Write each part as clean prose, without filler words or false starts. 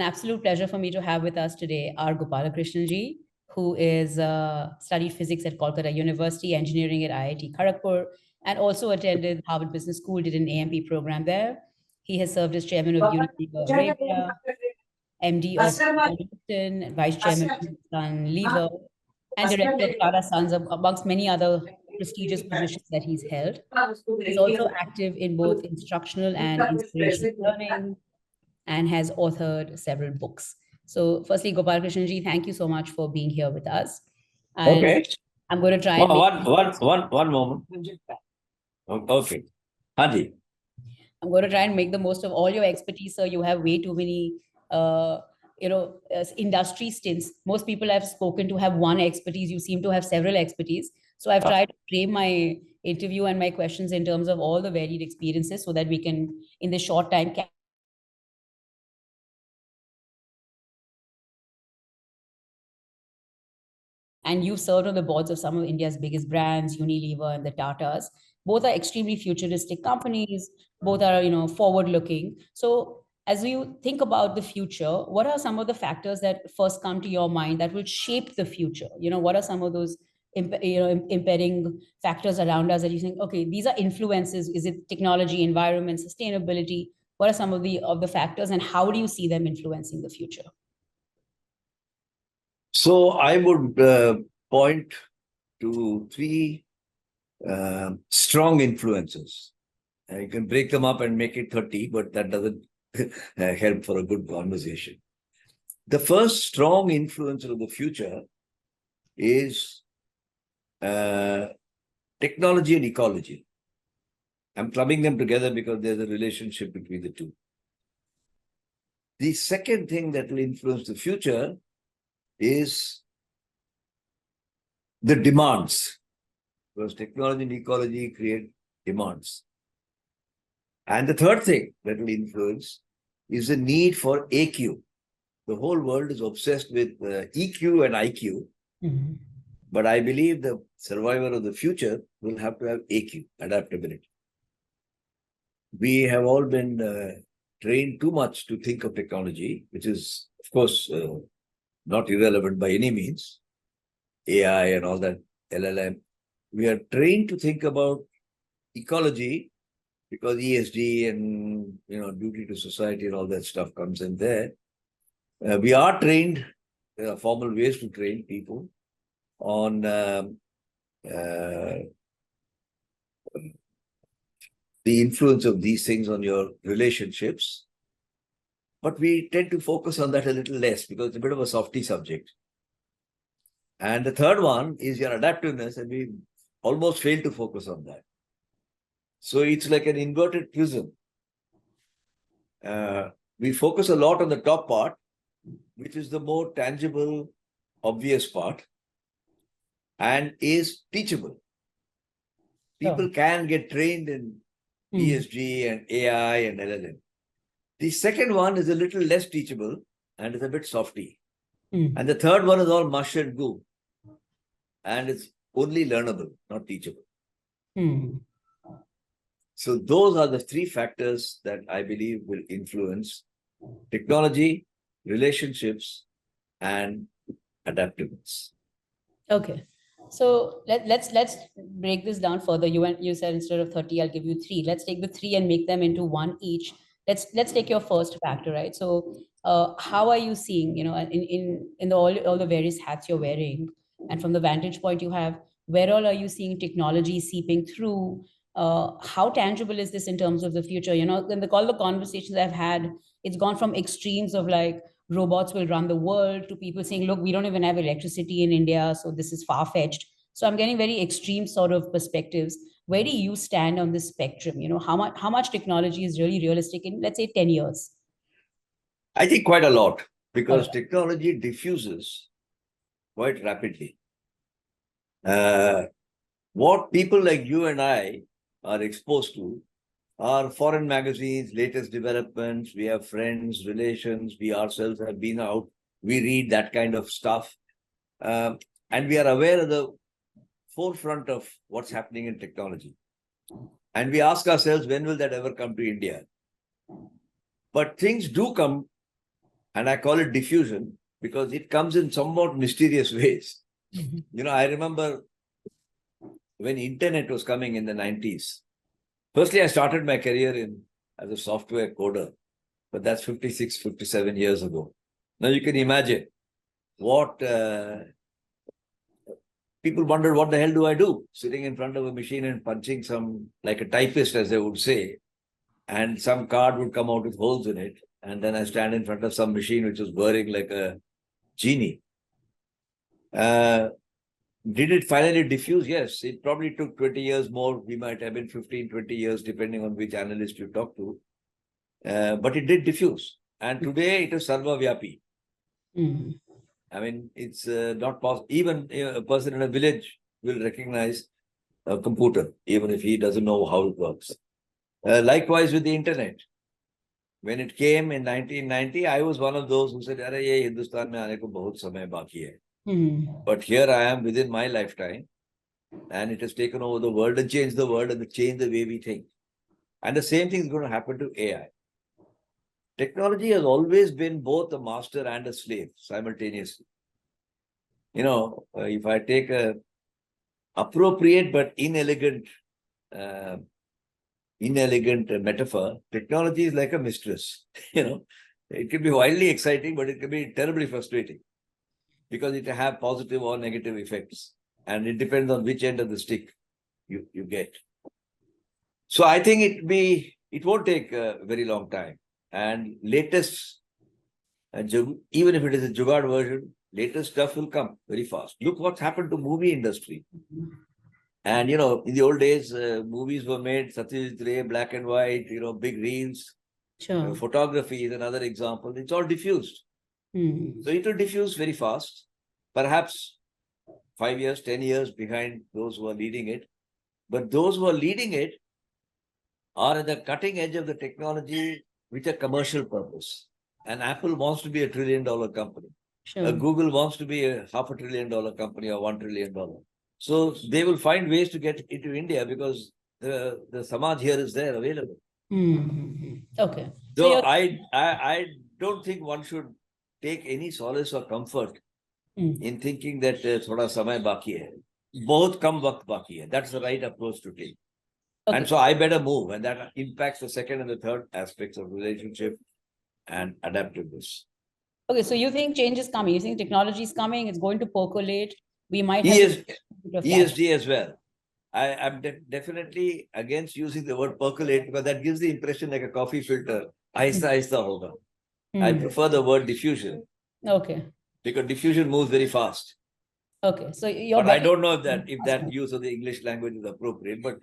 an absolute pleasure for me to have with us today R GopalKrishnan ji, who is studied physics at Kolkata University, engineering at IIT Kharagpur, and also attended Harvard Business School, did an AMP program there. He has served as chairman of Unilever Arabia, MD of Houston, vice chairman of Unilever, and director of Tata Sons, amongst many other prestigious positions that he's held. He's also active in both instructional and inspirational learning, and has authored several books. So firstly, GopalKrishnan ji, thank you so much for being here with us. And okay. I'm going to try and one moment. Okay. Haji. I'm going to try and make the most of all your expertise, sir. You have way too many, industry stints. Most people I've spoken to have one expertise. You seem to have several expertise. So I've tried to frame my interview and my questions in terms of all the varied experiences so that we can, in this short time, and you've served on the boards of some of India's biggest brands, Unilever and the Tatas. Both are extremely futuristic companies. Both are, forward-looking. So as you think about the future, what are some of the factors that first come to your mind that will shape the future? What are some of those impeding factors around us that you think, okay, these are influences? Is it technology, environment, sustainability? What are some of the factors, and how do you see them influencing the future? So I would point to three strong influences. You can break them up and make it 30, but that doesn't help for a good conversation. The first strong influencer of the future is technology and ecology. I'm clubbing them together because there's a relationship between the two. The second thing that will influence the future is the demands, because technology and ecology create demands. And the third thing that will influence is the need for AQ. The whole world is obsessed with EQ and IQ, but I believe the survivor of the future will have to have AQ, adaptability. We have all been trained too much to think of technology, which is, of course, not irrelevant by any means, AI and all that, LLM. We are trained to think about ecology because ESG and duty to society and all that stuff comes in there. We are trained, there are formal ways to train people on the influence of these things on your relationships. But we tend to focus on that a little less because it's a bit of a softy subject. And the third one is your adaptiveness, and we almost fail to focus on that. So it's like an inverted prism. We focus a lot on the top part, which is the more tangible, obvious part, and is teachable. People can get trained in ESG and AI and LLM. The second one is a little less teachable and is a bit softy. And the third one is all mush and goo. And it's only learnable, not teachable. So those are the three factors that I believe will influence technology, relationships, and adaptiveness. Okay. So let's break this down further. You said instead of 30, I'll give you 3. Let's take the 3 and make them into 1 each. Let's take your first factor, right? So how are you seeing, in all the various hats you're wearing, and from the vantage point you have, where all are you seeing technology seeping through? How tangible is this in terms of the future? In all the conversations I've had, it's gone from extremes of like robots will run the world to people saying, look, we don't even have electricity in India, so this is far-fetched. So I'm getting very extreme sort of perspectives. Where do you stand on this spectrum? How much technology is really realistic in, let's say, 10 years? I think quite a lot, because technology diffuses quite rapidly. What people like you and I are exposed to are foreign magazines, latest developments. We have friends, relations. We ourselves have been out. We read that kind of stuff. And we are aware of the forefront of what's happening in technology. And we ask ourselves, when will that ever come to India? But things do come And I call it diffusion because it comes in somewhat mysterious ways. I remember when internet was coming in the 90s. Firstly, I started my career as a software coder, but that's 56, 57 years ago. Now you can imagine what people wondered, what the hell do I do? Sitting in front of a machine and punching like a typist, as they would say, and some card would come out with holes in it. And then I stand in front of some machine which was whirring like a genie. Did it finally diffuse? Yes, it probably took 20 years more. We might have been 15, 20 years, depending on which analyst you talk to. But it did diffuse. And today it is sarva-vyapi. Mm. I mean, it's not possible. Even a person in a village will recognize a computer, even if he doesn't know how it works. Likewise with the internet. When it came in 1990, I was one of those who said, "Arey, ye Hindustan mein aane ko bahut samay baki hai." But here I am within my lifetime, and it has taken over the world and changed the world and changed the way we think. And the same thing is going to happen to AI. Technology has always been both a master and a slave simultaneously. If I take a appropriate but inelegant metaphor, technology is like a mistress. It can be wildly exciting, but it can be terribly frustrating because it can have positive or negative effects. And it depends on which end of the stick you get. So I think it won't take a very long time. And latest, even if it is a jugaad version, latest stuff will come very fast. Look what's happened to movie industry. And, in the old days, movies were made, Satyajit Ray, black and white, big reels. Sure. Photography is another example. It's all diffused. So it will diffuse very fast, perhaps 5 years, 10 years behind those who are leading it. But those who are leading it are at the cutting edge of the technology with a commercial purpose. And Apple wants to be $1 trillion company. Sure. Google wants to be a $500 billion company or $1 trillion. So they will find ways to get into India because the Samaj here is there available. Okay. So I don't think one should take any solace or comfort in thinking that thoda samay baki hai. Bahut kam waqt baki hai. That's the right approach to take. Okay. And so I better move, and that impacts the second and the third aspects of relationship and adaptiveness. Okay, so you think change is coming? You think technology is coming? It's going to percolate. We might have ESG as well. I'm definitely against using the word percolate because that gives the impression like a coffee filter. Aista aista hoga. I prefer the word diffusion. Okay. Because diffusion moves very fast. Okay, so but I don't know if that use of the English language is appropriate. But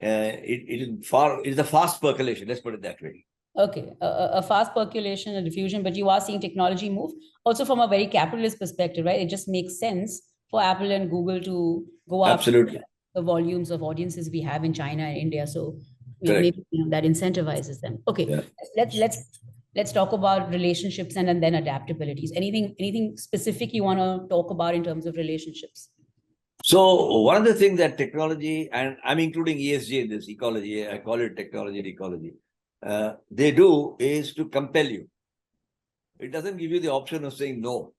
it's a fast percolation. Let's put it that way. Okay, a fast percolation, a diffusion, but you are seeing technology move also from a very capitalist perspective, right? It just makes sense for Apple and Google to go up the volumes of audiences we have in China and India. So maybe that incentivizes them. Okay, yeah. Let's talk about relationships and then adaptabilities. Anything specific you want to talk about in terms of relationships? So one of the things that technology, and I'm including ESG in this ecology, I call it technology and ecology. They do is to compel you. It doesn't give you the option of saying no.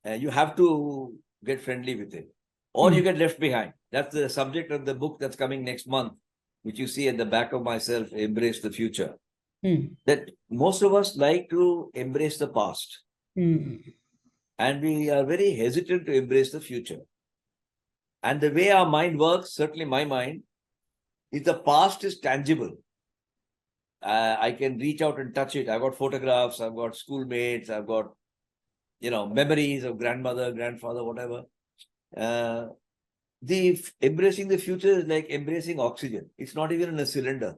You have to get friendly with it, or you get left behind. That's the subject of the book that's coming next month, which you see at the back of myself, Embrace the Future. That most of us like to embrace the past. And we are very hesitant to embrace the future. And the way our mind works, certainly my mind, is the past is tangible. I can reach out and touch it. I've got photographs, I've got schoolmates, I've got, memories of grandmother, grandfather, whatever. Embracing the future is like embracing oxygen. It's not even in a cylinder.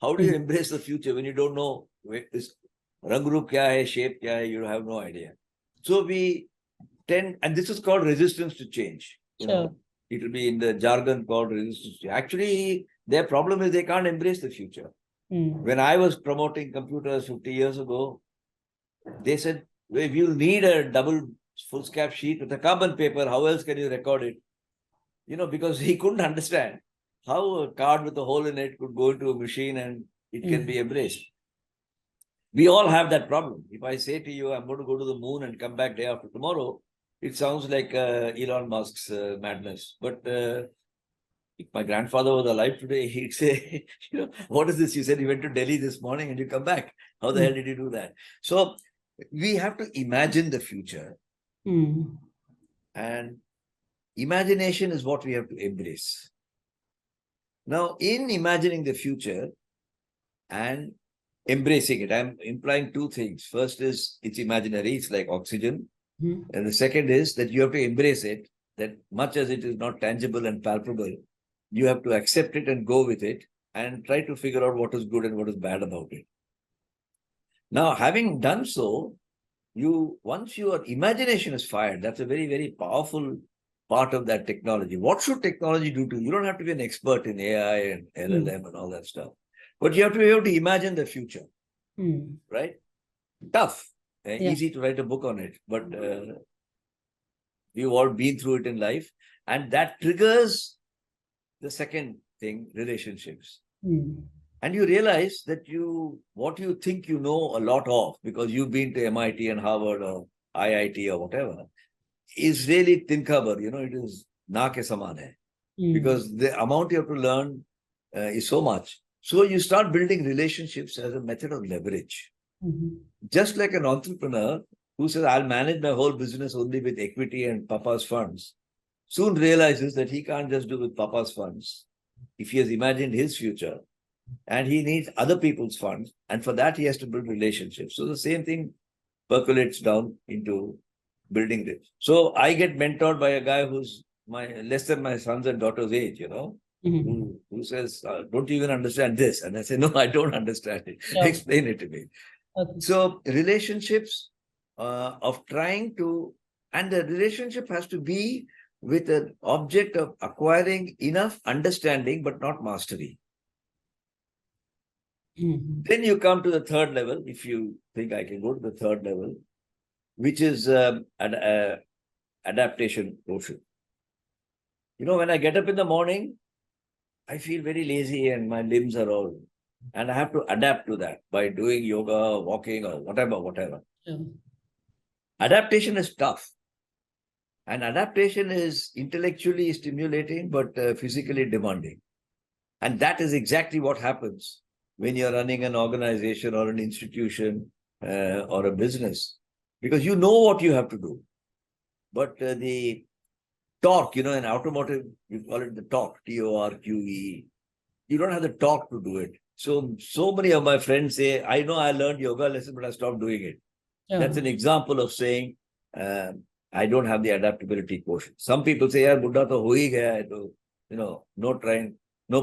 How do you embrace the future when you don't know this rang roop kya hai, shape kya hai, you have no idea. So we tend, and this is called resistance to change. It will be in the jargon called resistance to change. Actually, their problem is they can't embrace the future. When I was promoting computers 50 years ago, they said, well, you'll need a double foolscap sheet with a carbon paper. How else can you record it? Because he couldn't understand how a card with a hole in it could go into a machine and it can be embraced. We all have that problem. If I say to you, I'm going to go to the moon and come back day after tomorrow, it sounds like Elon Musk's madness. But if my grandfather was alive today, he'd say, what is this? You said you went to Delhi this morning and you come back. How the hell did you do that? So we have to imagine the future. And imagination is what we have to embrace. Now, in imagining the future and embracing it, I'm implying two things. First is it's imaginary, it's like oxygen. And the second is that you have to embrace it, that much as it is not tangible and palpable, you have to accept it and go with it and try to figure out what is good and what is bad about it. Now, having done so, once your imagination is fired, that's a very, very powerful part of that technology. What should technology do to you? You don't have to be an expert in AI and LLM and all that stuff, but you have to be able to imagine the future, right? Tough, easy to write a book on it, but we've all been through it in life, and that triggers the second thing, relationships. And you realize that what you think you know a lot of, because you've been to MIT and Harvard or IIT or whatever, is really thin cover. It is na ke saman hai. Because the amount you have to learn is so much. So you start building relationships as a method of leverage. Just like an entrepreneur who says, I'll manage my whole business only with equity and Papa's funds, soon realizes that he can't just do with Papa's funds if he has imagined his future, and he needs other people's funds. And for that, he has to build relationships. So the same thing percolates down into building this. So I get mentored by a guy who's less than my son's and daughter's age, who says, don't you even understand this? And I say, no, I don't understand it. Explain it to me. Okay. So relationships of trying to, and the relationship has to be with an object of acquiring enough understanding, but not mastery. Then you come to the third level, if you think I can go to the third level, which is adaptation quotient. When I get up in the morning, I feel very lazy and my limbs are all, and I have to adapt to that by doing yoga, walking, or whatever. Adaptation is tough. And adaptation is intellectually stimulating, but physically demanding. And that is exactly what happens when you're running an organization or an institution or a business, because you know what you have to do. But the torque, in automotive, we call it the torque, TORQE. You don't have the torque to do it. So many of my friends say, I know I learned yoga lesson, but I stopped doing it. That's an example of saying, I don't have the adaptability quotient. Some people say, yeah, Buddha to hui gaya, no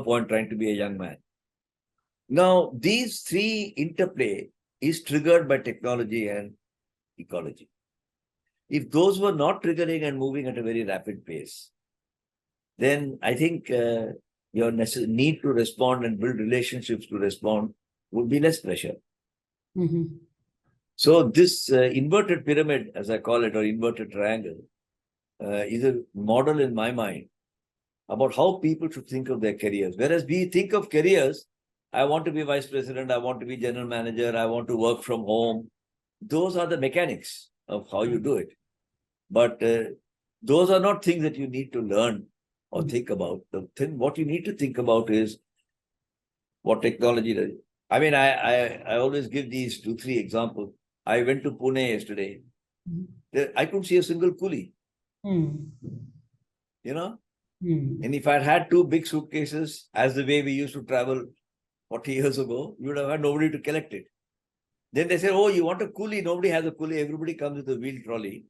point trying to be a young man. Now, these three interplay is triggered by technology and ecology. If those were not triggering and moving at a very rapid pace, then I think your need to respond and build relationships to respond would be less pressure. So this inverted pyramid, as I call it, or inverted triangle, is a model in my mind about how people should think of their careers. Whereas we think of careers, I want to be vice president, I want to be general manager, I want to work from home. Those are the mechanics of how you do it. But those are not things that you need to learn or think about. What you need to think about is what technology does. I mean, I always give these 2-3 examples. I went to Pune yesterday. I couldn't see a single coolie. And if I'd had 2 big suitcases, as the way we used to travel 40 years ago, you would have had nobody to collect it. Then they said, oh, you want a coolie? Nobody has a coolie. Everybody comes with a wheel trolley.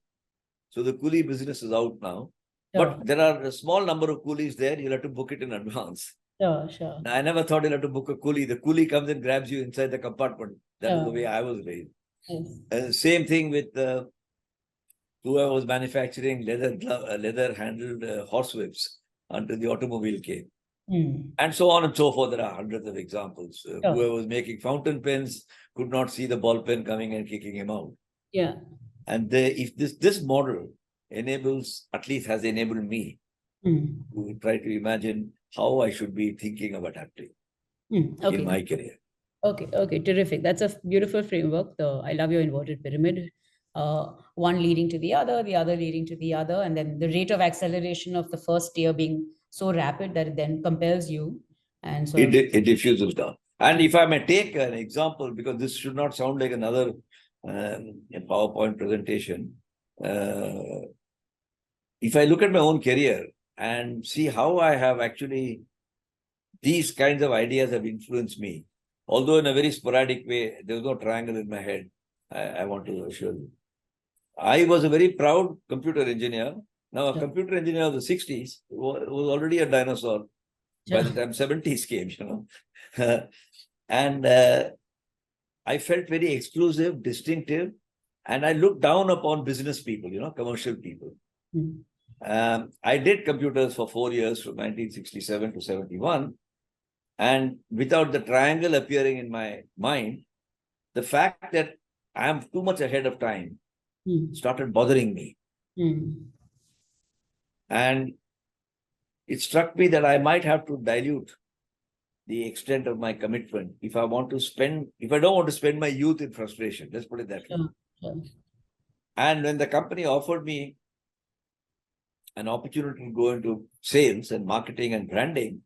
So the coolie business is out now. But there are a small number of coolies there. You'll have to book it in advance. Sure. Now, I never thought you'll have to book a coolie. The coolie comes and grabs you inside the compartment. That is the way I was raised. Same thing with whoever was manufacturing leather-handled horse whips until the automobile came. And so on and so forth. There are hundreds of examples. Whoever was making fountain pens could not see the ball pen coming and kicking him out. And if this model enables, at least has enabled me to try to imagine how I should be thinking of adapting in my career. Okay, terrific. That's a beautiful framework. I love your inverted pyramid. One leading to the other leading to the other, and then the rate of acceleration of the first tier being so rapid that it then compels you and sort of. It diffuses down. And if I may take an example, because this should not sound like another PowerPoint presentation, if I look at my own career and see how I have actually, these kinds of ideas have influenced me, although in a very sporadic way, there was no triangle in my head, I want to assure you. I was a very proud computer engineer. Now, a Sure. computer engineer of the 60s was already a dinosaur by the Sure. time 70s came, and I felt very exclusive, distinctive, and I looked down upon business people, commercial people. Hmm. I did computers for 4 years from 1967 to 71. And without the triangle appearing in my mind, the fact that I am too much ahead of time Hmm. started bothering me. Hmm. And it struck me that I might have to dilute the extent of my commitment if I don't want to spend my youth in frustration. Let's put it that way. Sure. Sure. And when the company offered me an opportunity to go into sales and marketing and branding,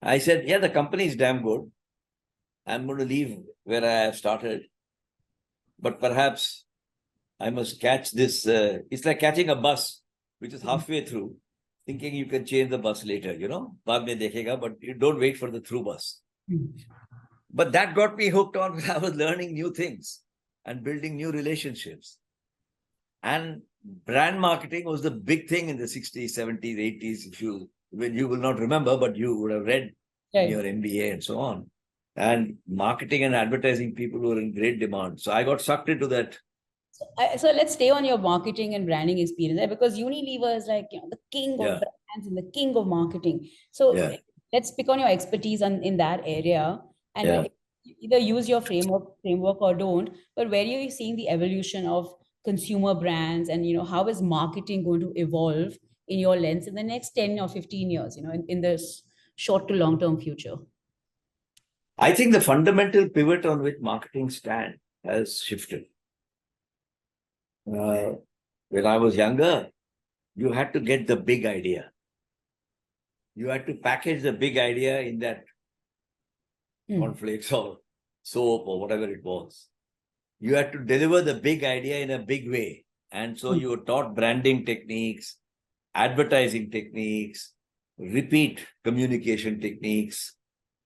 I said, yeah, the company is damn good. I'm going to leave where I have started. But perhaps I must catch this. It's like catching a bus, which is halfway through, thinking you can change the bus later, Baad mein dekhega, but you don't wait for the through bus. Hmm. But that got me hooked on when I was learning new things and building new relationships. And brand marketing was the big thing in the 60s, 70s, 80s. When you will not remember, but you would have read in Right. your MBA and so on. And marketing and advertising people were in great demand. So I got sucked into that. So let's stay on your marketing and branding experience there, because Unilever is like, the king of Yeah. brands and the king of marketing. So Yeah. let's pick on your expertise in that area, and Yeah. either use your framework or don't. But where are you seeing the evolution of consumer brands, and how is marketing going to evolve in your lens in the next 10 or 15 years? In this short to long term future. I think the fundamental pivot on which marketing stand has shifted. When I was younger, you had to get the big idea. You had to package the big idea in that cornflakes or soap or whatever it was. You had to deliver the big idea in a big way. And so you were taught branding techniques, advertising techniques, repeat communication techniques,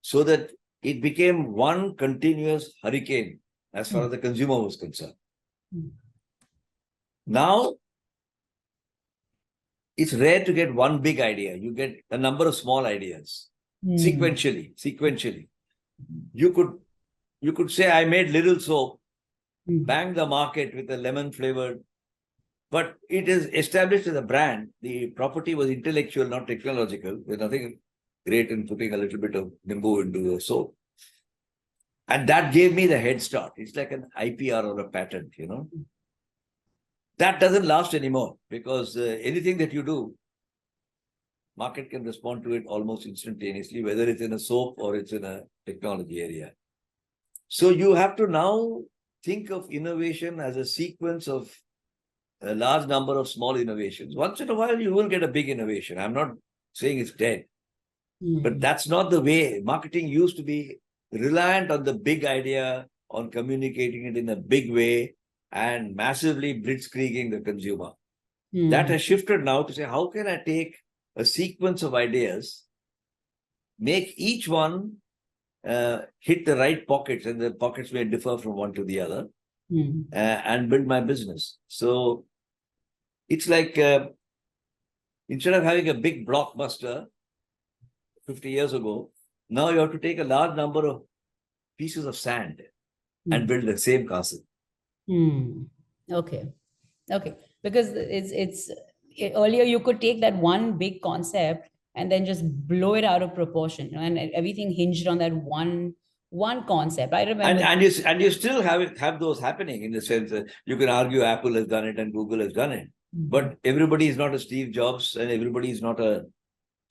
so that it became one continuous hurricane as far as the consumer was concerned. Now, it's rare to get one big idea. You get a number of small ideas sequentially. You could say, I made little soap, bang the market with a lemon flavored, but it is established as a brand. The property was intellectual, not technological. There's nothing great in putting a little bit of nimbu into the soap. And that gave me the head start. It's like an IPR or a patent, That doesn't last anymore, because anything that you do, market can respond to it almost instantaneously, whether it's in a soap or it's in a technology area. So you have to now think of innovation as a sequence of a large number of small innovations. Once in a while, you will get a big innovation. I'm not saying it's dead, but that's not the way. Marketing used to be reliant on the big idea, on communicating it in a big way, and massively blitzkrieging the consumer. That has shifted now to say, how can I take a sequence of ideas, make each one hit the right pockets, and the pockets may differ from one to the other, and build my business. So it's like, instead of having a big blockbuster 50 years ago, now you have to take a large number of pieces of sand and build the same castle. Okay. Because earlier you could take that one big concept and then just blow it out of proportion, and everything hinged on that one concept. I remember. And you still have those happening, in the sense that you can argue Apple has done it and Google has done it, but everybody is not a Steve Jobs and everybody is not a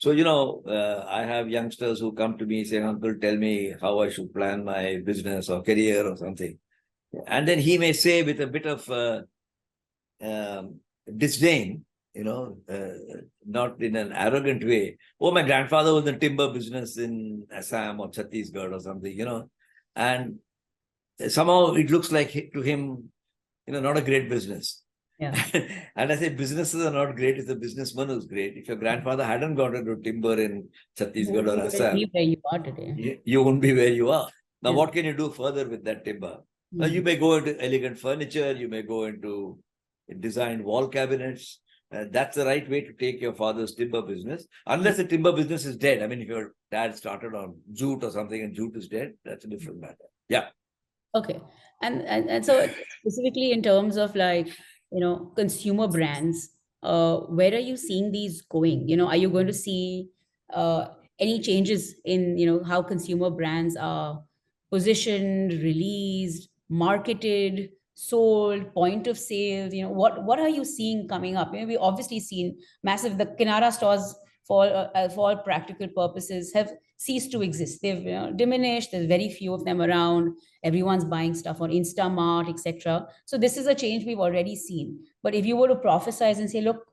So, I have youngsters who come to me saying, Uncle, tell me how I should plan my business or career or something. And then he may say with a bit of disdain, not in an arrogant way, oh, my grandfather was in timber business in Assam or Chhattisgarh or something. And somehow it looks like to him, not a great business. Yeah. And I say businesses are not great. It's the businessman who's great. If your grandfather hadn't gone into timber in Chhattisgarh or Assam, Be where you are today. you won't be where you are. Now, Yeah. what can you do further with that timber? Now, you may go into elegant furniture. You may go into designed wall cabinets. That's the right way to take your father's timber business. Unless the timber business is dead. I mean, if your dad started on jute or something and jute is dead, that's a different matter. Yeah. Okay. And so specifically in terms of like, consumer brands, where are you seeing these going? Are you going to see any changes in, how consumer brands are positioned, released, marketed, sold, point of sales? What are you seeing coming up? We obviously seen massive, the Kinara stores for all practical purposes have ceased to exist. They've diminished. There's very few of them around. Everyone's buying stuff on Instamart, etc. So this is a change we've already seen. But if you were to prophesize and say, look,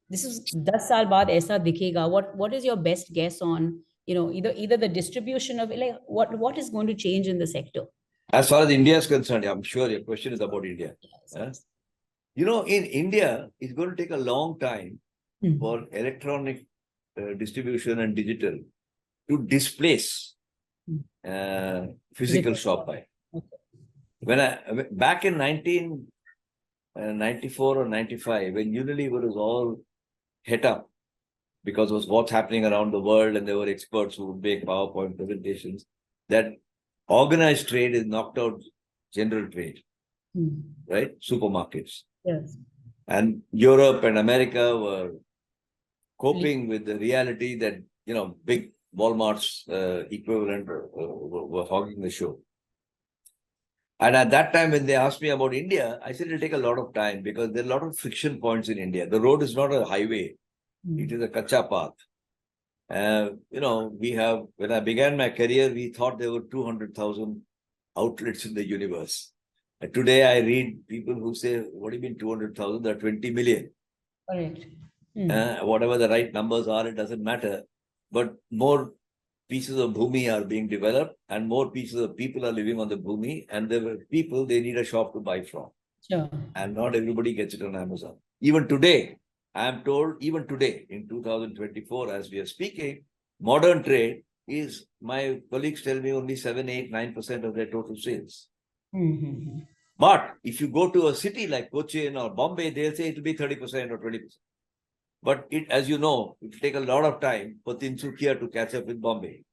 this is 10 saal baad aisa dikhega, what is your best guess on, either the distribution of, like, what is going to change in the sector? As far as India is concerned, I'm sure your question is about India. Yes. In India, it's going to take a long time for electronic distribution and digital to displace physical shop buy. Okay. Back in 1994 or 95, when Unilever was all het up because of what's happening around the world, and there were experts who would make PowerPoint presentations, that organized trade is knocked out general trade, right? Supermarkets. Yes. And Europe and America were coping with the reality that, big Walmart's equivalent were hogging the show. And at that time, when they asked me about India, I said it'll take a lot of time because there are a lot of friction points in India. The road is not a highway. It is a kacha path. When I began my career, we thought there were 200,000 outlets in the universe. And today I read people who say, what do you mean 200,000? There are 20 million. Correct. Whatever the right numbers are, it doesn't matter. But more pieces of bhumi are being developed and more pieces of people are living on the bhumi, and there were people, they need a shop to buy from. Sure. And not everybody gets it on Amazon. Even today, I am told, even today in 2024, as we are speaking, modern trade is, my colleagues tell me, only 7, 8, 9% of their total sales. But if you go to a city like Cochin or Bombay, they'll say it will be 30% or 20%. But as you know, it will take a lot of time for Tinsukia to catch up with Bombay.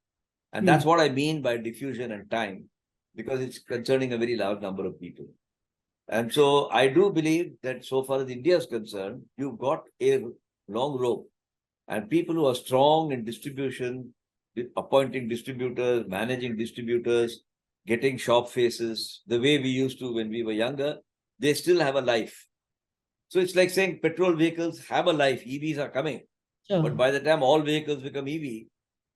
And that's what I mean by diffusion and time, because it's concerning a very large number of people. And so I do believe that so far as India is concerned, you've got a long rope, and people who are strong in distribution, appointing distributors, managing distributors, getting shop faces, the way we used to when we were younger, they still have a life. So it's like saying petrol vehicles have a life, EVs are coming. Sure. But by the time all vehicles become EV,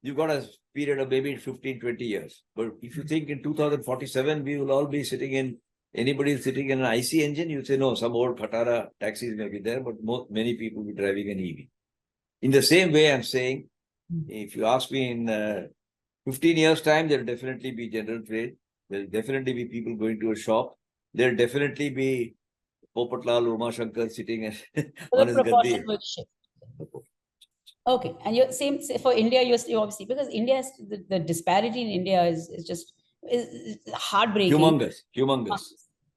you've got a period of maybe 15, 20 years. But if you think in 2047, we will all be anybody sitting in an IC engine, you say, no, some old Khatara taxis may be there, but many people will be driving an EV. In the same way, I'm saying, if you ask me in 15 years' time, there will definitely be general trade. There will definitely be people going to a shop. There will definitely be Popatlal Uma Shankar sitting on his gaddi. Okay, and you're same for India. You're obviously, because India is, the disparity in India is just heartbreaking. Humongous.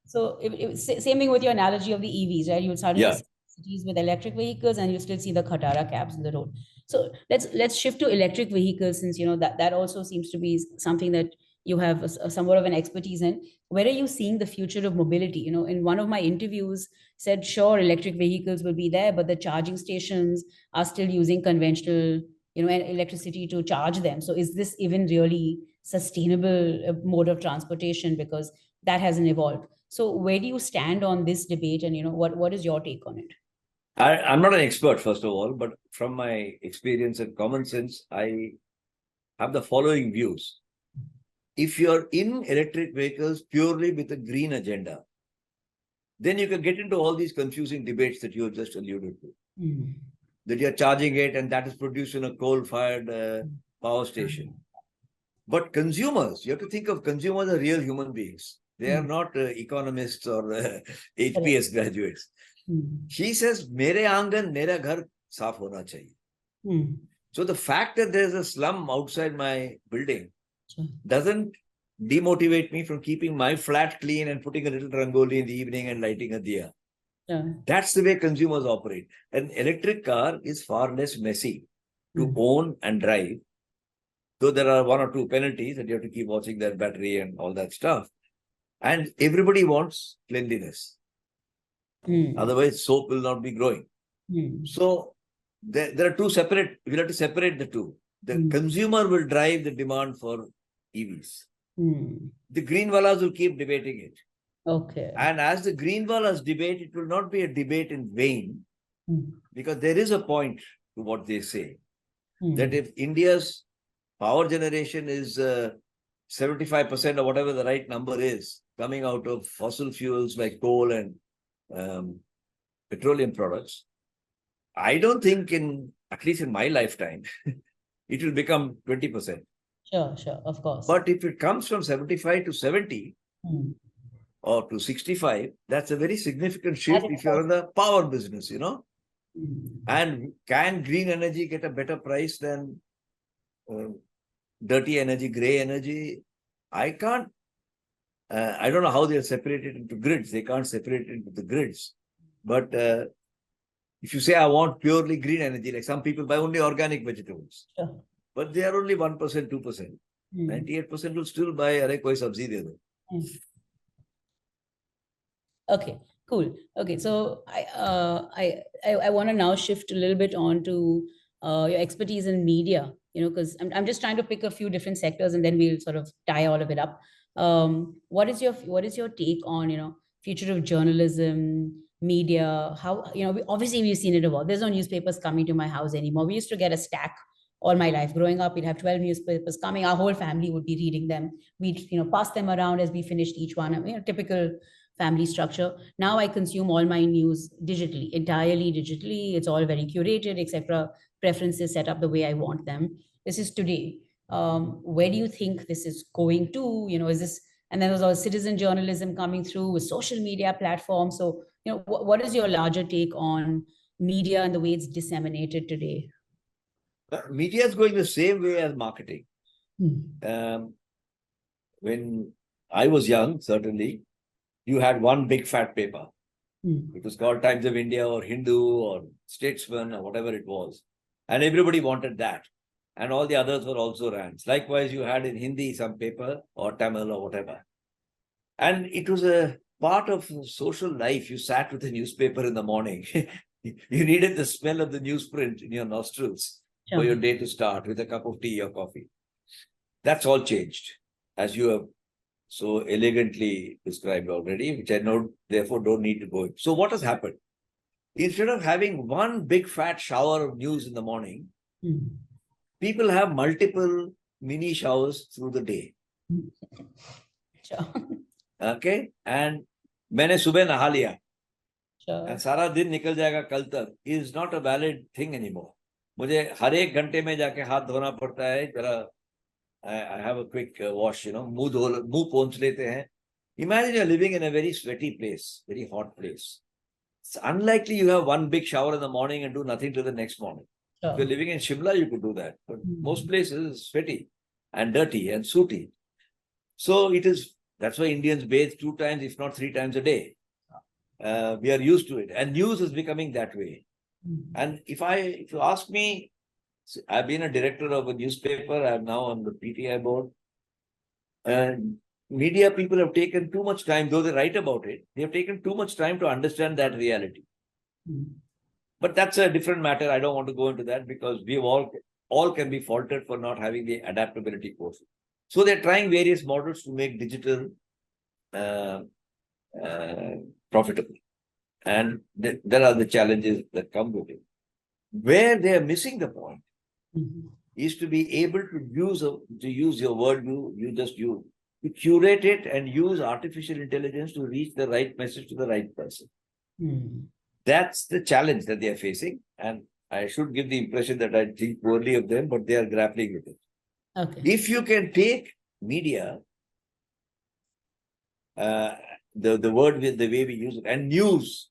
So same thing with your analogy of the EVs, right? You would suddenly see cities with electric vehicles, and you still see the Khatara cabs on the road. So let's shift to electric vehicles, since that also seems to be something that you have somewhat of an expertise in. Where are you seeing the future of mobility? In one of my interviews said, sure, electric vehicles will be there, but the charging stations are still using conventional, electricity to charge them. So is this even really sustainable mode of transportation? Because that hasn't evolved. So where do you stand on this debate, and what is your take on it? I'm not an expert, first of all, but from my experience and common sense, I have the following views. If you're in electric vehicles purely with a green agenda, then you can get into all these confusing debates that you have just alluded to. That you're charging it and that is produced in a coal-fired power station. But consumers, you have to think of consumers as real human beings. They are not economists or HPS graduates. She says, "Mere aangan, mera ghar saaf hona chahiye." So the fact that there's a slum outside my building doesn't demotivate me from keeping my flat clean and putting a little rangoli in the evening and lighting a diya. That's the way consumers operate. An electric car is far less messy to own and drive, though there are one or two penalties and you have to keep watching that battery and all that stuff. And everybody wants cleanliness. Otherwise, soap will not be growing. So there are two separate, we'll have to separate the two. The consumer will drive the demand for EVs. The greenwallas will keep debating it. Okay. And as the greenwallas debate, it will not be a debate in vain, because there is a point to what they say. That if India's power generation is 75% or whatever the right number is, coming out of fossil fuels like coal and petroleum products, I don't think at least in my lifetime, it will become 20%. Sure, of course. But if it comes from 75 to 70 or to 65, that's a very significant shift if you're in the power business, you know. And can green energy get a better price than dirty energy, gray energy? I can't. I don't know how they're separated into grids. They can't separate it into the grids. But if you say, I want purely green energy, like some people buy only organic vegetables. But they are only 1%, 2%. 98% will still buy koi sabzi de do. Okay, cool. Okay, so I want to now shift a little bit on to your expertise in media, you know, because I'm just trying to pick a few different sectors and then we'll sort of tie all of it up. What is your take on, you know, future of journalism, media? How, you know, obviously we've seen it evolve. There's no newspapers coming to my house anymore. We used to get a stack all my life. Growing up, we'd have 12 newspapers coming. Our whole family would be reading them. We'd, you know, pass them around as we finished each one. You know, typical family structure. Now I consume all my news digitally, entirely digitally. It's all very curated, etc. Preferences set up the way I want them. This is today. Where do you think this is going to? You know, is this, and then there's all citizen journalism coming through with social media platforms. So, you know, what is your larger take on media and the way it's disseminated today? Media is going the same way as marketing. When I was young, certainly, you had one big fat paper. It was called Times of India or Hindu or Statesman or whatever it was. And everybody wanted that. And all the others were also rants. Likewise, you had in Hindi some paper or Tamil or whatever. And it was a part of social life. You sat with a newspaper in the morning. You needed the smell of the newsprint in your nostrils for your day to start with a cup of tea or coffee. That's all changed, as you have so elegantly described already, which I know, therefore, don't need to go in. So what has happened? Instead of having one big fat shower of news in the morning, people have multiple mini showers through the day. Okay? And मैंने सुबह नहा लिया and सारा दिन निकल जाएगा कल तक is not a valid thing anymore. मुझे हर एक घंटे में जाके हाथ धोना पड़ता है, जरा I have a quick wash, you know, मुंह पोंछ लेते हैं. Imagine you're living in a very sweaty place, very hot place. It's unlikely you have one big shower in the morning and do nothing till the next morning. If you're living in Shimla, you could do that. But most places is sweaty and dirty and sooty. So that's why Indians bathe 2 times, if not 3 times a day. We are used to it. And news is becoming that way. And if you ask me, I've been a director of a newspaper. I'm now on the PTI board. And media people have taken too much time, though they write about it, they have taken too much time to understand that reality. But that's a different matter. I don't want to go into that because we all can be faulted for not having the adaptability course. So they're trying various models to make digital profitable. And there are the challenges that come with it. Where they are missing the point is to be able to use your word you just use, to curate it and use artificial intelligence to reach the right message to the right person. That's the challenge that they are facing. And I should give the impression that I think poorly of them, but they are grappling with it. Okay. If you can take media, the word with the way we use it, and news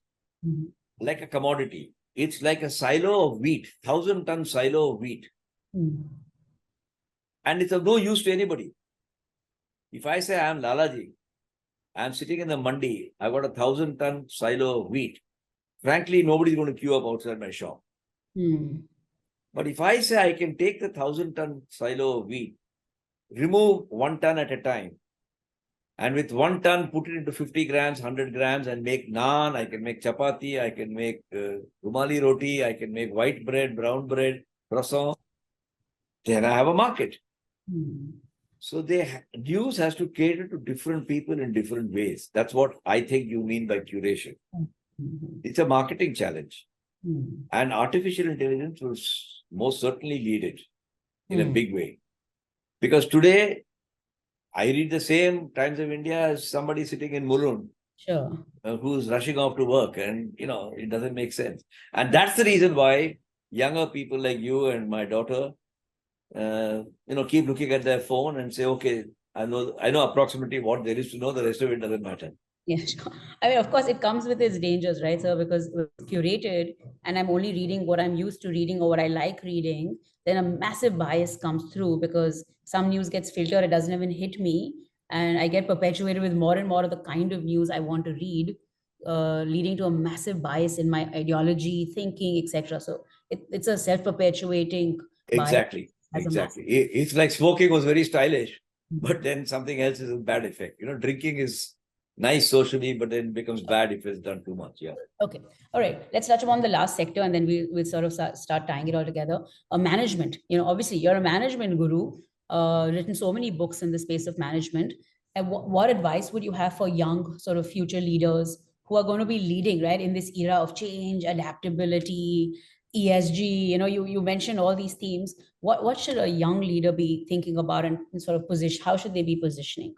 like a commodity, it's like a silo of wheat, 1,000-ton silo of wheat. And it's of no use to anybody. If I say I'm Lalaji, I'm sitting in the mandi, I've got a 1,000-ton silo of wheat. Frankly, nobody's going to queue up outside my shop. But if I say I can take the 1,000-ton silo of wheat, remove 1 ton at a time, and with 1 ton, put it into 50 grams, 100 grams, and make naan, I can make chapati, I can make rumali roti, I can make white bread, brown bread, croissant. Then I have a market. So news has to cater to different people in different ways. That's what I think you mean by curation. It's a marketing challenge. And artificial intelligence will most certainly lead it in a big way. Because today, I read the same Times of India as somebody sitting in Mulund. Sure. Who's rushing off to work, and it doesn't make sense. And that's the reason why younger people like you and my daughter keep looking at their phone and say, okay, I know approximately what there is to know, the rest of it doesn't matter. Yeah, sure. I mean, of course, it comes with its dangers, right? So because it's curated and I'm only reading what I'm used to reading or what I like reading, then a massive bias comes through because some news gets filtered, it doesn't even hit me. And I get perpetuated with more and more of the kind of news I want to read, leading to a massive bias in my ideology, thinking, etc. So it's a self-perpetuating bias. Exactly. It's like smoking was very stylish, but then something else is a bad effect. Drinking is nice socially, but then becomes bad if it's done too much. Yeah. Okay. All right. Let's touch upon the last sector and then we'll sort of start tying it all together. Management. Obviously, you're a management guru, written so many books in the space of management. And what advice would you have for young sort of future leaders who are going to be leading, right, in this era of change, adaptability, ESG? You mentioned all these themes. What should a young leader be thinking about and sort of position? How should they be positioning?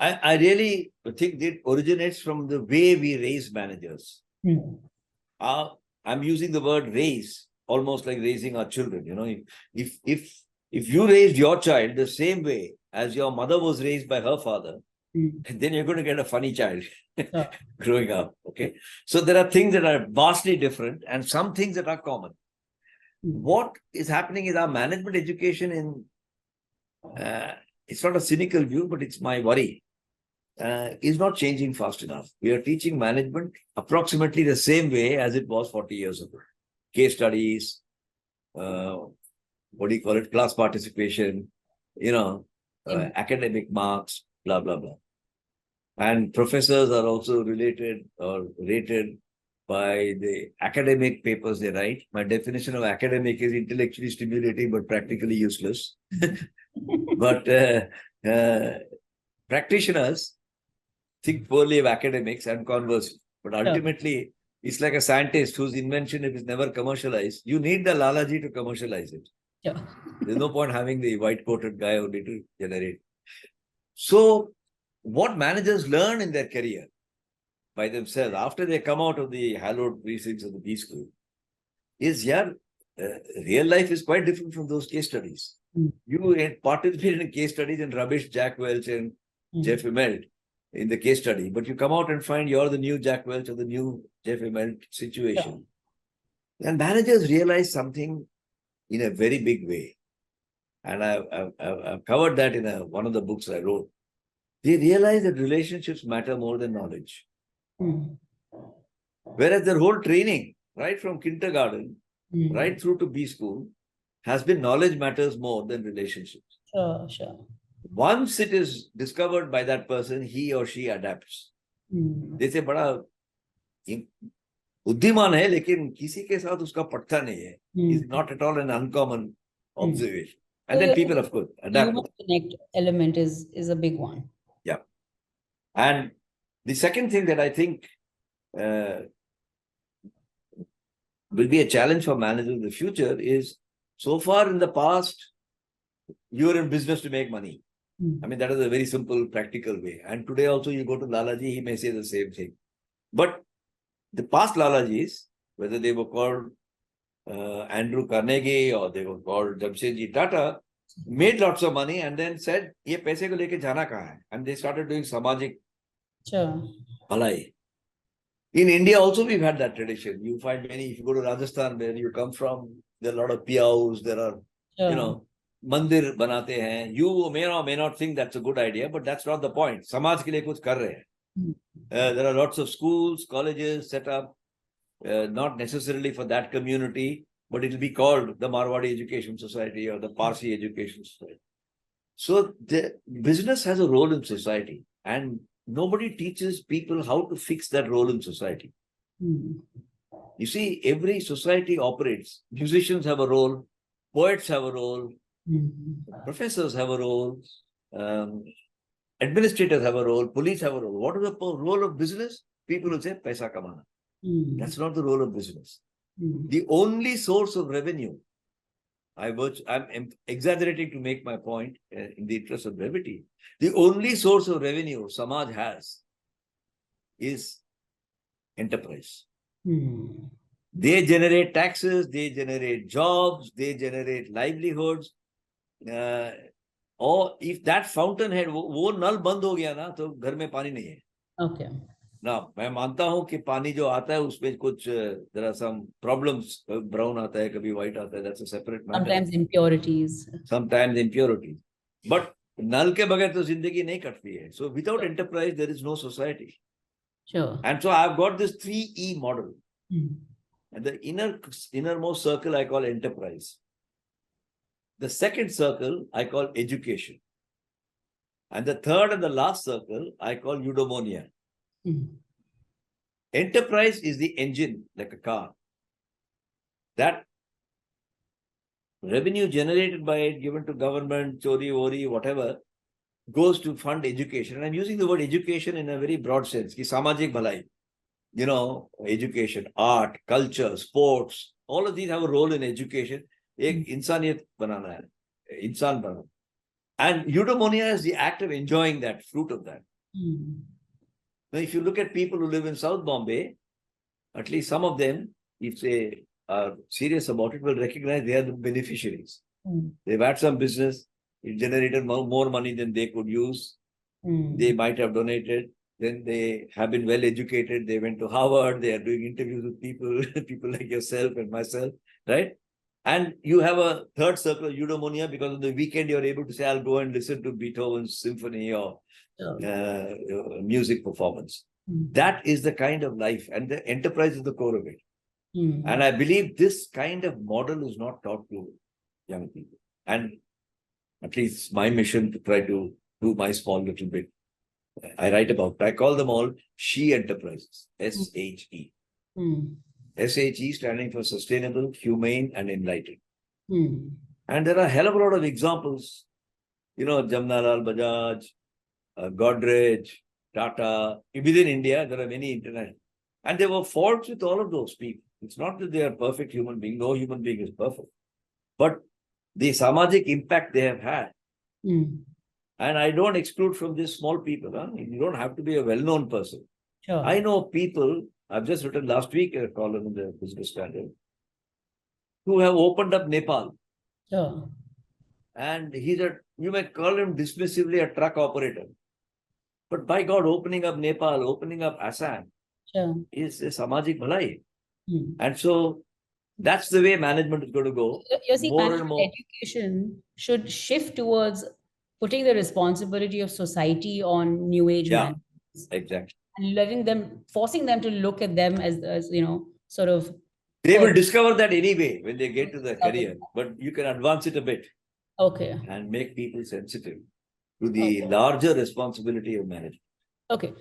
I really think it originates from the way we raise managers. I'm using the word raise almost like raising our children. If you raised your child the same way as your mother was raised by her father, then you're going to get a funny child growing up. Okay. So there are things that are vastly different and some things that are common. What is happening is our management education it's not a cynical view, but it's my worry, is not changing fast enough. We are teaching management approximately the same way as it was 40 years ago. Case studies, class participation, academic marks, blah, blah, blah. And professors are also related or rated by the academic papers they write. My definition of academic is intellectually stimulating but practically useless. But practitioners think poorly of academics and conversely. But ultimately, it's like a scientist whose invention, if it's never commercialized, you need the Lalaji to commercialize it. There's no point having the white-coated guy only to generate. So, what managers learn in their career by themselves after they come out of the hallowed precincts of the B school is, real life is quite different from those case studies. You participate in case studies and rubbish Jack Welch and Jeff Immelt in the case study, but you come out and find you're the new Jack Welch or the new Jeff Immelt situation. And managers realize something in a very big way. And I've covered that in one of the books I wrote. They realize that relationships matter more than knowledge. Whereas their whole training, right from kindergarten, right through to B school, has been knowledge matters more than relationships. Sure. Once it is discovered by that person, he or she adapts. They say, बड़ा बुद्धिमान है, लेकिन किसी के साथ उसका पटता नहीं है. It's not at all an uncommon observation. And then people, of course, adapt. Human connect element is a big one. Yeah. And the second thing that I think will be a challenge for managers in the future is, so far in the past, you're in business to make money. I mean, that is a very simple, practical way. And today also you go to Lalaji, he may say the same thing. But the past Lalajis, whether they were called Andrew Carnegie or they were called Jamshedji Tata, made lots of money and then said, "Ye paise ko leke jana kahan hai?" And they started doing samajik bhalai. In India also we've had that tradition. You find many, if you go to Rajasthan, where you come from, there are a lot of piaus, there are, you know, mandir banate hain. You may or may not think that's a good idea, but that's not the point. Samaj ke liye kuch kar rahe hain. There are lots of schools, colleges set up, not necessarily for that community, but it will be called the Marwadi Education Society or the Parsi Education Society. So the business has a role in society, and nobody teaches people how to fix that role in society. You see, every society operates. Musicians have a role, poets have a role, professors have a role, administrators have a role, police have a role. What is the role of business? People will say, paisa kamana. That's not the role of business. The only source of revenue, I'm exaggerating to make my point in the interest of brevity. The only source of revenue Samaj has is enterprise. They generate taxes, they generate jobs, they generate livelihoods. Or if that fountainhead, वो नल बंद हो गया ना, तो घर में पानी नहीं है. Okay. Now, मैं मानता हूँ कि पानी जो आता है उसमें कुछ there are some problems. Brown आता है, कभी white आता है. That's a separate matter. Sometimes impurities. But नल के बगैर तो जिंदगी नहीं कटती है. So without enterprise, there is no society. Sure. And so I've got this 3E model. And the innermost circle I call enterprise. The second circle I call education. And the third and the last circle I call eudaimonia. Enterprise is the engine, like a car. That revenue generated by it, given to government, chori, ori, whatever, goes to fund education. And I'm using the word education in a very broad sense. Ki samajik bhalai, you know, education, art, culture, sports, all of these have a role in education. Ek insaniyat banana hai, insan banana. And eudaimonia is the act of enjoying that, fruit of that. Now, if you look at people who live in South Bombay, at least some of them, if they are serious about it, will recognize they are the beneficiaries. They've had some business, it generated more money than they could use. They might have donated. Then they have been well educated. They went to Harvard. They are doing interviews with people, people like yourself and myself, right? And you have a third circle of eudaimonia because on the weekend you're able to say, I'll go and listen to Beethoven's symphony or music performance. That is the kind of life, and the enterprise is the core of it. And I believe this kind of model is not taught to young people. And at least my mission to try to do my small little bit. I write about, I call them all SHE enterprises, SHE. SHE standing for sustainable, humane, and enlightened. And there are a hell of a lot of examples. You know, Jamnalal Bajaj, Godrej, Tata. Within India, there are many international. And there were faults with all of those people. It's not that they are perfect human beings. No human being is perfect. But the samajik impact they have had. And I don't exclude from these small people. Huh? You don't have to be a well-known person. Sure. I know people, I've just written last week a column in the Business Standard, who have opened up Nepal. Sure. And he's you may call him dismissively a truck operator. But by God, opening up Nepal, opening up Assam is a samajik bhalai. And so that's the way management is going to go. You're saying management education should shift towards putting the responsibility of society on new age managers. Exactly. And letting them, forcing them to look at them as you know, sort of. They will discover that anyway when they get to the career, but you can advance it a bit. Okay. And make people sensitive to the larger responsibility of management. Okay.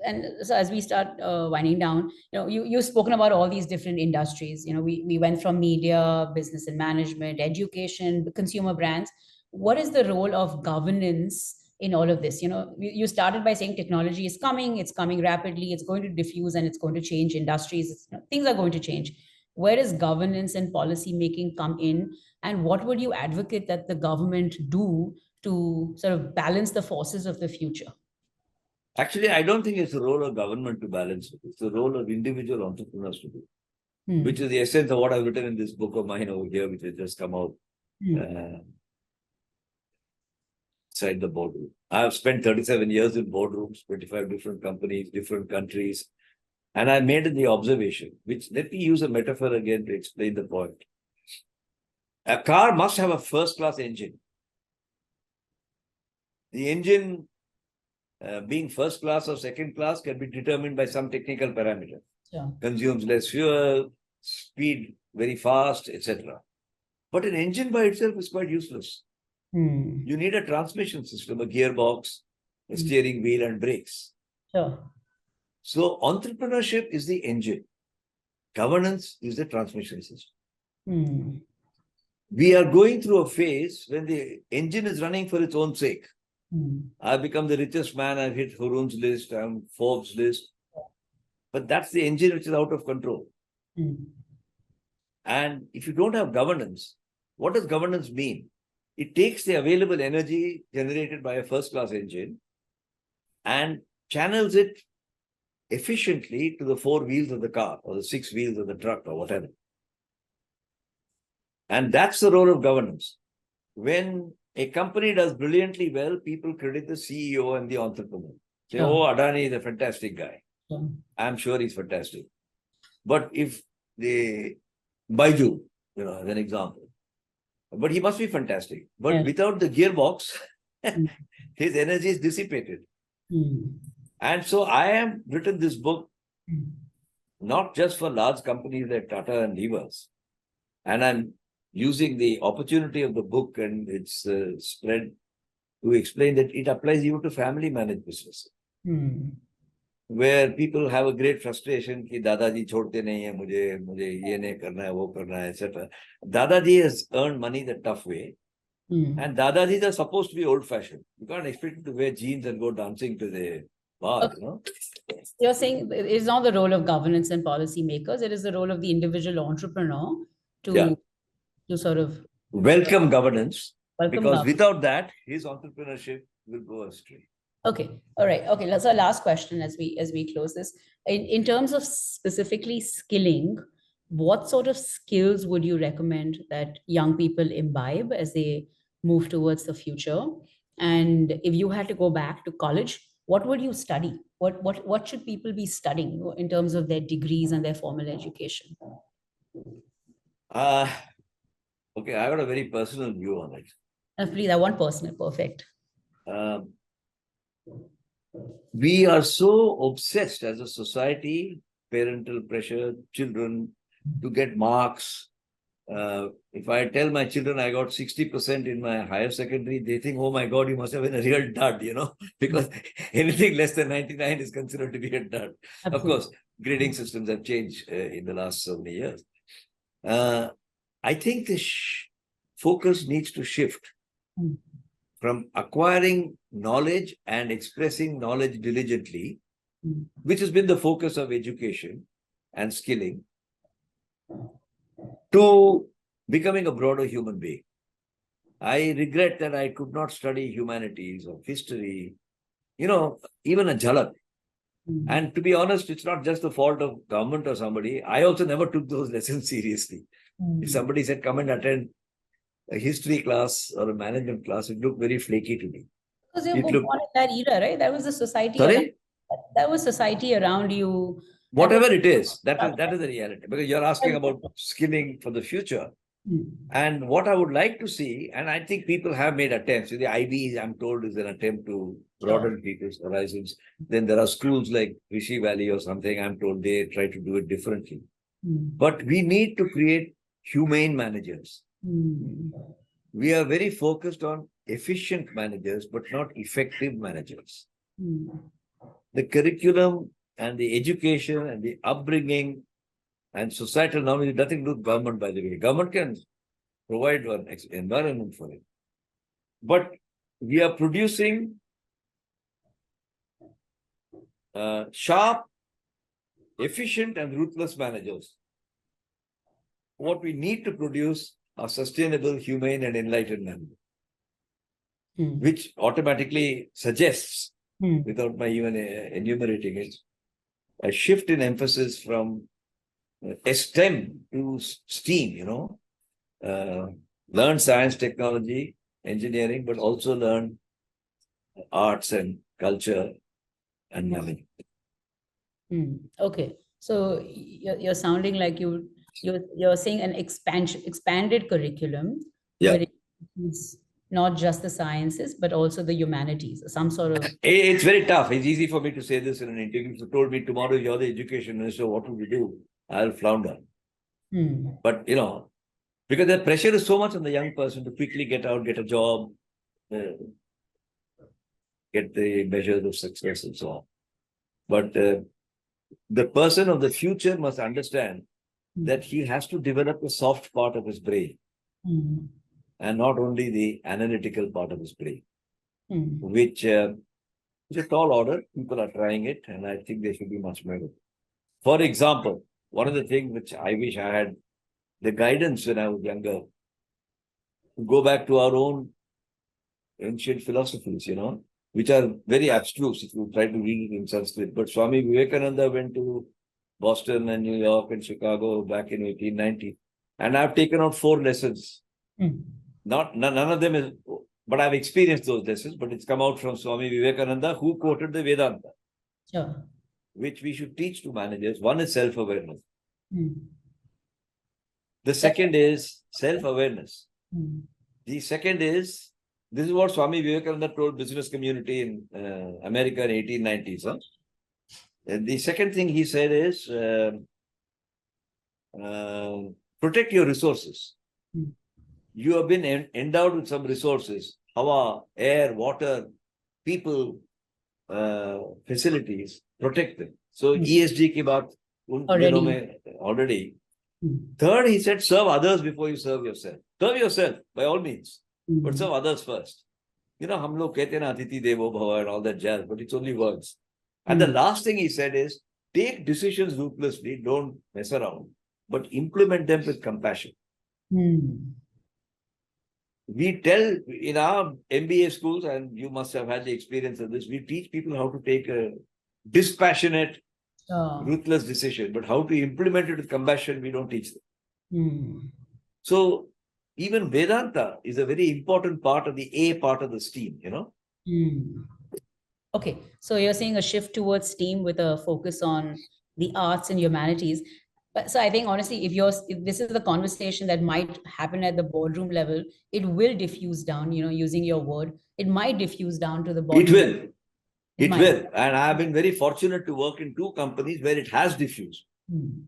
And so as we start winding down, you know, you've spoken about all these different industries. You know, we went from media, business and management, education, consumer brands. What is the role of governance in all of this? You know, you started by saying technology is coming, it's coming rapidly, it's going to diffuse and it's going to change industries. Things are going to change. where does governance and policy making come in? And what would you advocate that the government do to sort of balance the forces of the future? Actually, I don't think it's the role of government to balance it. It's the role of individual entrepreneurs to do, which is the essence of what I've written in this book of mine over here, which has just come out inside the boardroom. I have spent 37 years in boardrooms, 25 different companies, different countries. And I made the observation, which let me use a metaphor again to explain the point. A car must have a first-class engine. The engine being first class or second class can be determined by some technical parameter. Yeah. Consumes less fuel, speed very fast, etc. But an engine by itself is quite useless. You need a transmission system, a gearbox, a steering wheel, and brakes. Sure. So entrepreneurship is the engine. Governance is the transmission system. We are going through a phase when the engine is running for its own sake. I've become the richest man. I've hit Hurun's list. I'm Forbes' list. But that's the engine which is out of control. And if you don't have governance, what does governance mean? It takes the available energy generated by a first-class engine and channels it efficiently to the 4 wheels of the car or the 6 wheels of the truck or whatever. And that's the role of governance. When a company does brilliantly well, people credit the CEO and the entrepreneur. Say, oh, Adani is a fantastic guy. I'm sure he's fantastic. But if the Baiju, as an example, but he must be fantastic. But without the gearbox, his energy is dissipated. And so I have written this book, not just for large companies like Tata and Levers. And I'm using the opportunity of the book and its spread to explain that it applies even to family managed businesses. Where people have a great frustration कि दादाजी छोड़ते नहीं है मुझे ये नहीं करना है वो करना है etc. Dadaji has earned money the tough way, and Dadajis are supposed to be old-fashioned. You can't expect them to wear jeans and go dancing to the bar. You're saying it's not the role of governance and policy makers; it is the role of the individual entrepreneur to sort of welcome governance, because without that, his entrepreneurship will go astray. Okay. All right. Okay. That's our last question as we close this. In terms of specifically skilling, what sort of skills would you recommend that young people imbibe as they move towards the future? And if you had to go back to college, what would you study? What should people be studying in terms of their degrees and their formal education? Okay, I got a very personal view on it. Please, I want personal. Perfect. We are so obsessed as a society, parental pressure, children to get marks. If I tell my children I got 60% in my higher secondary, they think, oh my God, you must have been a real dud, because anything less than 99 is considered to be a dud. Absolutely. Of course, grading systems have changed in the last so many years. I think the focus needs to shift from acquiring knowledge and expressing knowledge diligently, which has been the focus of education and skilling, to becoming a broader human being. I regret that I could not study humanities or history, even a jhalak. And to be honest, it's not just the fault of government or somebody. I also never took those lessons seriously. If somebody said, come and attend a history class or a management class, it looked very flaky to me. Because you were born in that era, right? That was the society. Sorry? That was society around you. Whatever it is, that is the reality. Because you're asking about skilling for the future. And what I would like to see, and I think people have made attempts. The IB, I'm told, is an attempt to broaden people's horizons. Then there are schools like Rishi Valley or something. I'm told they try to do it differently. But we need to create humane managers. We are very focused on efficient managers, but not effective managers. The curriculum and the education and the upbringing and societal knowledge, nothing to do with government, by the way. Government can provide an environment for it. But we are producing sharp, efficient, and ruthless managers. what we need to produce are sustainable, humane, and enlightened men, which automatically suggests, without my even enumerating it, a shift in emphasis from STEM to STEAM, learn science, technology, engineering, but also learn arts and culture and knowledge. Okay, so you're sounding like you're saying an expanded curriculum, where it includes not just the sciences but also the humanities, some sort of. It's very tough. It's easy for me to say this in an interview. If you told me tomorrow you're the education minister, what would we do? I'll flounder. But because the pressure is so much on the young person to quickly get out, get a job, get the measures of success and so on. But the person of the future must understand that he has to develop the soft part of his brain and not only the analytical part of his brain, which is a tall order. People are trying it, and I think they should be much better. For example, one of the things which I wish I had the guidance when I was younger, go back to our own ancient philosophies, which are very abstruse if you try to read it in Sanskrit. But Swami Vivekananda went to Boston and New York and Chicago back in 1890. And I've taken out 4 lessons. None of them is, but I've experienced those lessons, but it's come out from Swami Vivekananda, who quoted the Vedanta, which we should teach to managers. One is self-awareness. The second is self-awareness. The second is, this is what Swami Vivekananda told business community in America in 1890s. Huh? And the second thing he said is, protect your resources. You have been endowed with some resources, hawa, air, water, people, facilities, protect them. So ESG ki baat already. Third, he said, serve others before you serve yourself. Serve yourself by all means, but serve others first. Hum log kehte na Atiti Devo Bhava and all that jazz, but it's only words. And the last thing he said is, take decisions ruthlessly, don't mess around, but implement them with compassion. We tell in our MBA schools, and you must have had the experience of this, we teach people how to take a dispassionate, ruthless decision, but how to implement it with compassion, we don't teach them. So even Vedanta is a very important part of the A part of the STEAM, Okay, so you're saying a shift towards STEAM with a focus on the arts and humanities. But so I think honestly, if this is the conversation that might happen at the boardroom level, it will diffuse down, using your word, it might diffuse down to the bottom. It will. And I've been very fortunate to work in 2 companies where it has diffused.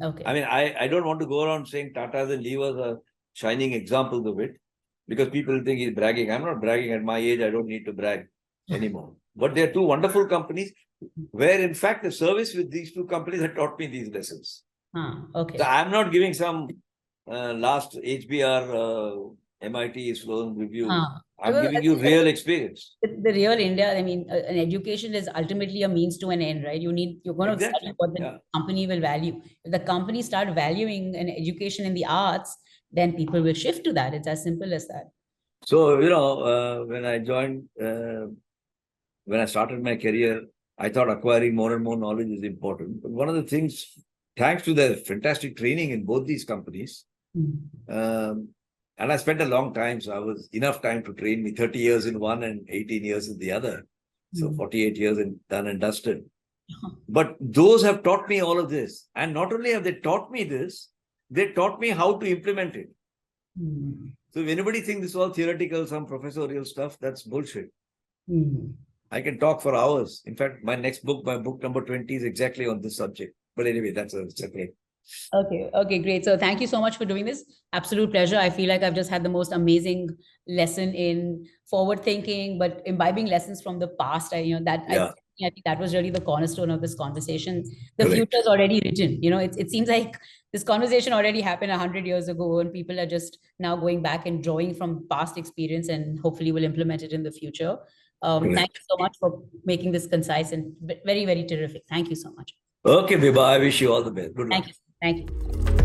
Okay. I mean, I don't want to go around saying Tatas and Levers are shining examples of it, because people think he's bragging. I'm not bragging. At my age, I don't need to brag anymore. But they're 2 wonderful companies where, in fact, the service with these 2 companies had taught me these lessons. Okay. So I'm not giving some last HBR MIT Sloan review. I'm giving you real experience. The real India, I mean, an education is ultimately a means to an end, right? You're going to study what the company will value. If the company start valuing an education in the arts, then people will shift to that. It's as simple as that. So, when I joined, when I started my career, I thought acquiring more and more knowledge is important. But one of the things, thanks to the fantastic training in both these companies, and I spent a long time, so I was enough time to train me, 30 years in one and 18 years in the other. So 48 years and done and dusted. But those have taught me all of this. And not only have they taught me this, they taught me how to implement it. So if anybody thinks this is all theoretical, some professorial stuff, that's bullshit. I can talk for hours. In fact, my next book, my book number 20 is exactly on this subject. But anyway, that's a separate. Okay, great. So thank you so much for doing this. Absolute pleasure. I feel like I've just had the most amazing lesson in forward thinking, but imbibing lessons from the past. I think that was really the cornerstone of this conversation. The future is already written. It seems like this conversation already happened 100 years ago, and people are just now going back and drawing from past experience, and hopefully will implement it in the future. Thank you so much for making this concise and very, very terrific. Thank you so much. Okay, Vibha, I wish you all the best. Good luck. Thank you.